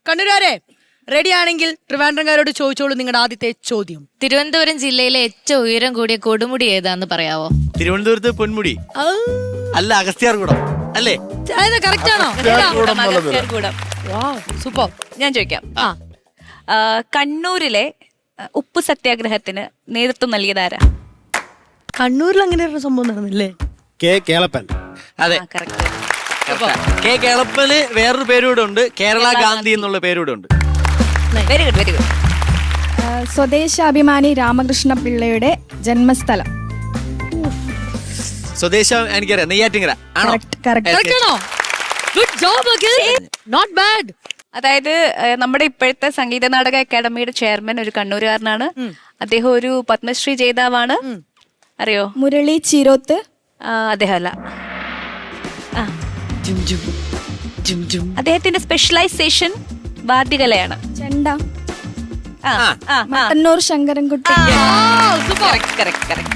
കണ്ണൂരാരെ ready ആണെങ്കിൽ ട്രിവാൻഡ്രംകാരോട് ചോദിച്ചോളൂ നിങ്ങളുടെ ആദ്യത്തെ ചോദ്യം. തിരുവനന്തപുരം ജില്ലയിലെ ഏറ്റവും ഉയരം കൂടിയ കൊടുമുടി ഏതാന്ന് പറയാവോ? തിരുവനന്തപുരത്ത് പൊന്മുടി അല്ല, അഗസ്ത്യാർകൂടം അല്ലേ? കറക്റ്റ് ആണോ? അഗസ്ത്യാർകൂടം. സൂപ്പർ. ഞാൻ ചോദിക്കാം. കണ്ണൂരിലെ ഉപ്പ് സത്യാഗ്രഹത്തിന് നേതൃത്വം നൽകിയതാരാ? കണ്ണൂരിൽ അങ്ങനെ ഒരു സംഭവം നടന്നില്ലേ? കെ കേളപ്പൻ. അതെ, കറക്റ്റ്. കെ കേളപ്പന് വേറൊരു പേരൂടെ ഉണ്ട്, കേരള ഗാന്ധി എന്നുള്ള പേരൂടെ ഉണ്ട്. Very good, very good. Swadeshabhimani Ramakrishna പിള്ളയുടെ ജന്മസ്ഥലം. സ്വദേശം എനിക്കറിയാം, നെയ്യാറ്റിങ്കര ആണോ? കറക്റ്റ് ആണോ? Good job Akhil, not bad. അതായത് നമ്മുടെ ഇപ്പോഴത്തെ സംഗീത നാടക അക്കാദമിയുടെ ചെയർമാൻ ഒരു കണ്ണൂരുകാരനാണ്. അദ്ദേഹം ഒരു പത്മശ്രീ ജേതാവാണ്. അറിയോ? മുരളി ചിരോത്ത്. അദ്ദേഹം അല്ല. അദ്ദേഹത്തിന്റെ സ്പെഷ്യലൈസേഷൻ വാദ്യകലയാണ്. ചെണ്ട. ആ, ആ, ആ. Mattannur Sankarankutty. Correct, correct, correct.